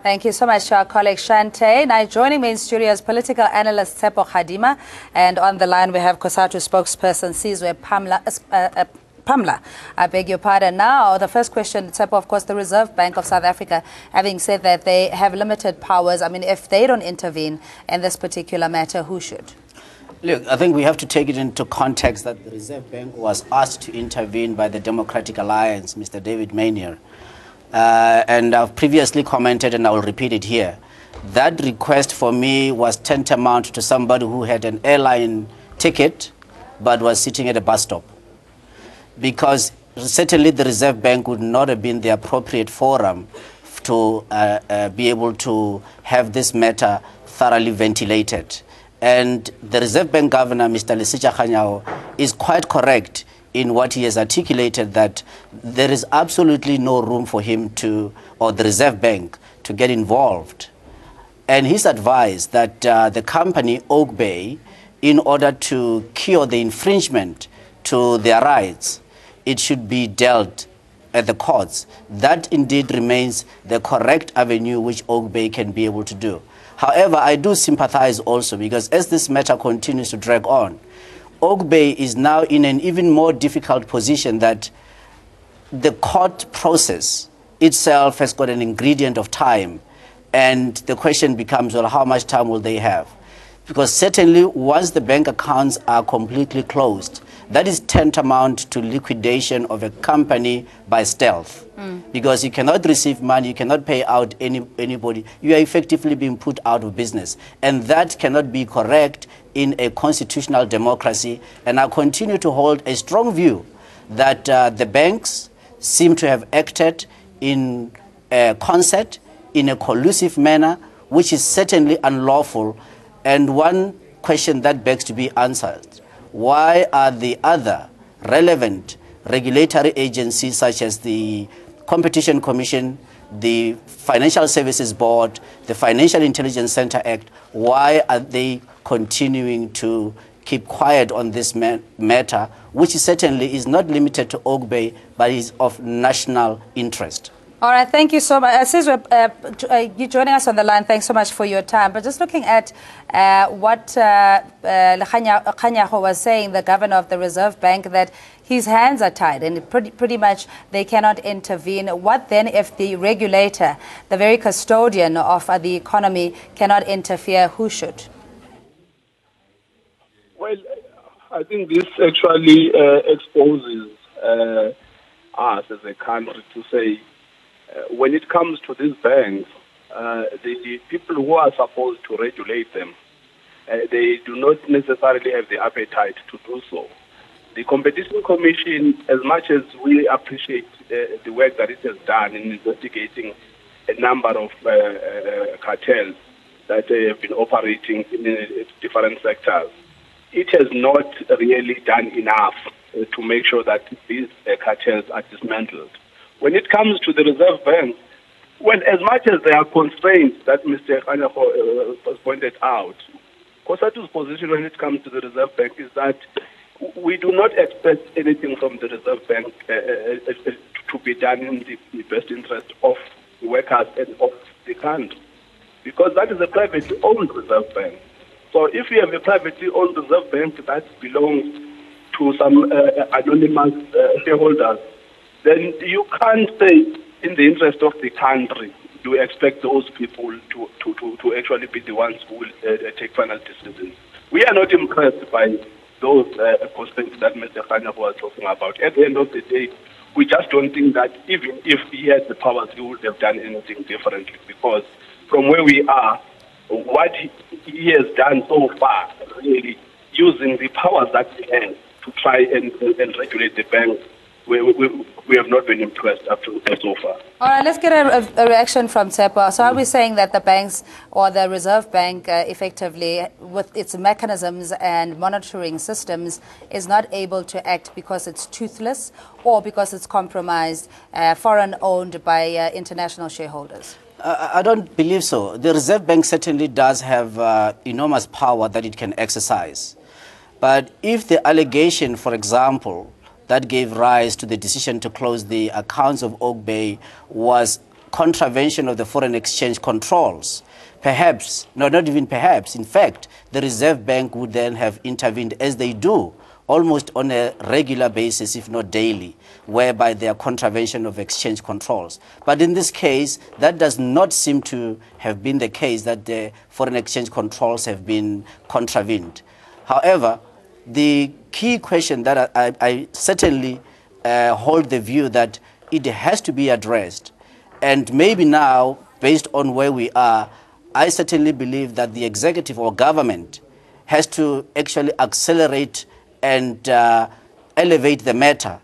Thank you so much to our colleague Shante. Now joining me in studio is political analyst Tshepo Kgadima, and on the line we have COSATU spokesperson Sizwe Pamla. I beg your pardon. Now, the first question, Tshepo, of course, the Reserve Bank of South Africa, having said that they have limited powers, I mean, if they don't intervene in this particular matter, who should? Look, I think we have to take it into context that the Reserve Bank was asked to intervene by the Democratic Alliance, Mr. David Maynier. And I've previously commented, and I will repeat it here. That request for me was tantamount to somebody who had an airline ticket but was sitting at a bus stop. Because certainly the Reserve Bank would not have been the appropriate forum to be able to have this matter thoroughly ventilated. And the Reserve Bank Governor, Mr. Lesetja Kganyago, is quite correct in what he has articulated, that there is absolutely no room for him to, or the Reserve Bank, to get involved. And he's advised that the company Oakbay, in order to cure the infringement to their rights, it should be dealt at the courts. That indeed remains the correct avenue which Oakbay can be able to do. However, I do sympathize also, because as this matter continues to drag on, Oakbay is now in an even more difficult position, that the court process itself has got an ingredient of time. And the question becomes, well, how much time will they have? Because certainly once the bank accounts are completely closed, that is tantamount to liquidation of a company by stealth. Because you cannot receive money, you cannot pay out anybody. You are effectively being put out of business. And that cannot be correct in a constitutional democracy. And I continue to hold a strong view that the banks seem to have acted in concert, in a collusive manner, which is certainly unlawful. And one question that begs to be answered: why are the other relevant regulatory agencies, such as the Competition Commission, the Financial Services Board, the Financial Intelligence Center Act, why are they continuing to keep quiet on this matter, which certainly is not limited to Oakbay, but is of national interest? All right, thank you so much. Sizwe, you joining us on the line, thanks so much for your time. But just looking at what Kganyago was saying, the governor of the Reserve Bank, that his hands are tied and pretty much they cannot intervene. What then if the regulator, the very custodian of the economy, cannot interfere? Who should? Well, I think this actually exposes us as a country to say, when it comes to these banks, the people who are supposed to regulate them, they do not necessarily have the appetite to do so. The Competition Commission, as much as we appreciate the work that it has done in investigating a number of cartels that have been operating in different sectors, it has not really done enough to make sure that these cartels are dismantled. When it comes to the Reserve Bank, well, as much as there are constraints that Mr. Kganyago has pointed out, COSATU's position when it comes to the Reserve Bank is that we do not expect anything from the Reserve Bank to be done in the best interest of the workers and of the country, because that is a privately owned Reserve Bank. So if you have a privately owned Reserve Bank that belongs to some anonymous shareholders, then you can't say, in the interest of the country, do you expect those people to actually be the ones who will take final decisions. We are not impressed by those constraints that Mr. Kganyago was talking about. At the end of the day, we just don't think that even if he had the powers, he would have done anything differently, because from where we are, what he has done so far, really using the powers that he has to try and regulate the bank, we have not been impressed up to so far. All right, let's get a reaction from Tshepo. So are we saying that the banks or the Reserve Bank effectively, with its mechanisms and monitoring systems, is not able to act because it's toothless or because it's compromised, foreign-owned by international shareholders? I don't believe so. The Reserve Bank certainly does have enormous power that it can exercise. But if the allegation, for example, that gave rise to the decision to close the accounts of Oakbay was contravention of the foreign exchange controls, perhaps, no, not even perhaps, in fact, the Reserve Bank would then have intervened, as they do, almost on a regular basis, if not daily, whereby there are contravention of exchange controls. But in this case, that does not seem to have been the case, that the foreign exchange controls have been contravened. However, the key question that I certainly hold the view that it has to be addressed, and maybe now, based on where we are, I certainly believe that the executive or government has to actually accelerate and elevate the matter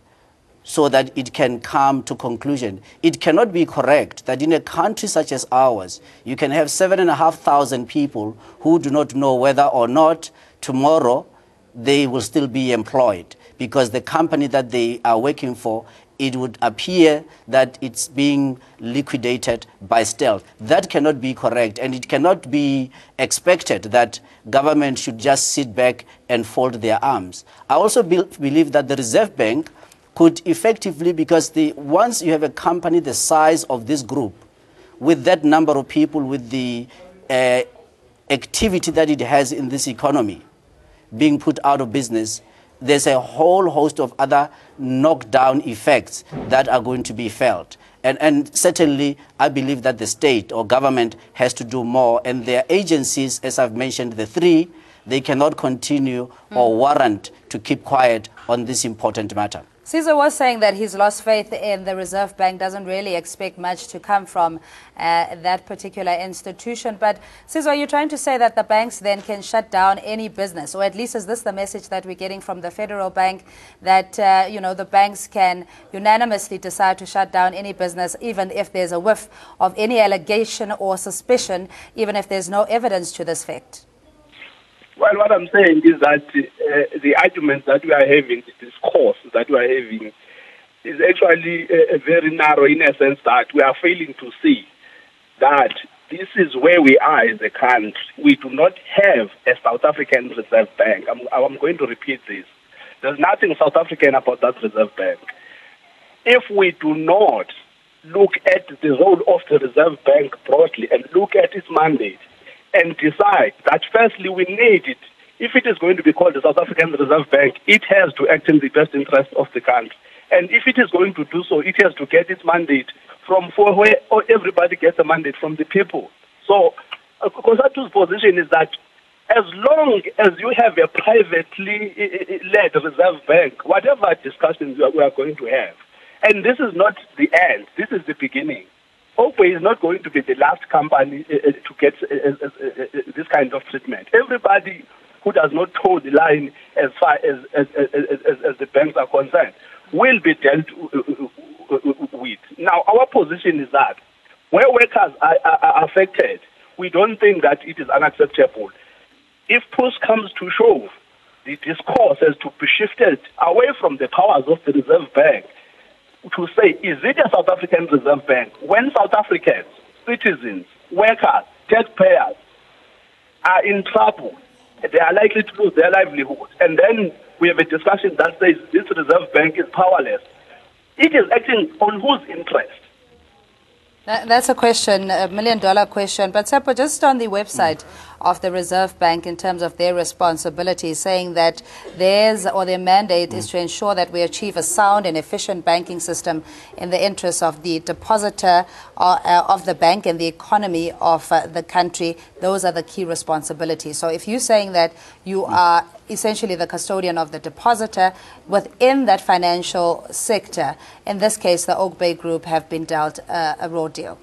so that it can come to conclusion. It cannot be correct that in a country such as ours, you can have 7,500 people who do not know whether or not tomorrow they will still be employed, because the company that they are working for, it would appear that it's being liquidated by stealth. That cannot be correct, and it cannot be expected that government should just sit back and fold their arms. I also believe that the Reserve Bank could effectively, because once you have a company the size of this group, with that number of people, with the activity that it has in this economy, being put out of business, there's a whole host of other knockdown effects that are going to be felt. And certainly, I believe that the state or government has to do more. And their agencies, as I've mentioned, the three, they cannot continue or warrant to keep quiet on this important matter. Sizwe was saying that he's lost faith in the Reserve Bank, doesn't really expect much to come from that particular institution. But Sizwe, are you trying to say that the banks then can shut down any business? Or at least is this the message that we're getting from the Federal Bank, that the banks can unanimously decide to shut down any business, even if there's a whiff of any allegation or suspicion, even if there's no evidence to this fact? Well, what I'm saying is that the argument that we are having, the discourse that we are having, is actually very narrow, in a sense that we are failing to see that this is where we are as a country. We do not have a South African Reserve Bank. I'm going to repeat this. There's nothing South African about that Reserve Bank. If we do not look at the role of the Reserve Bank broadly and look at its mandate, and decide that firstly we need it. If it is going to be called the South African Reserve Bank, it has to act in the best interest of the country. And if it is going to do so, it has to get its mandate from where everybody gets a mandate from the people. So COSATU's position is that as long as you have a privately led Reserve Bank, whatever discussions we are going to have, and this is not the end, this is the beginning. Oakbay is not going to be the last company to get this kind of treatment. Everybody who does not toe the line as far as the banks are concerned will be dealt with. Now, our position is that where workers are affected, we don't think that it is unacceptable. If push comes to shove, the discourse has to be shifted away from the powers of the Reserve Bank to say, is it a South African Reserve Bank? When South Africans, citizens, workers, taxpayers are in trouble, they are likely to lose their livelihood. And then we have a discussion that says this Reserve Bank is powerless. It is acting on whose interest? That's a question, $1 million question. But Tshepo, just on the website of the Reserve Bank, in terms of their responsibility, saying that their mandate is to ensure that we achieve a sound and efficient banking system in the interests of the depositor of the bank and the economy of the country. Those are the key responsibilities. So if you're saying that you are essentially the custodian of the depositor within that financial sector, in this case, the Oakbay Group have been dealt a raw deal.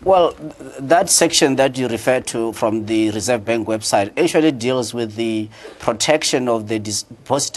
Well, that section that you referred to from the Reserve Bank website actually deals with the protection of the depositor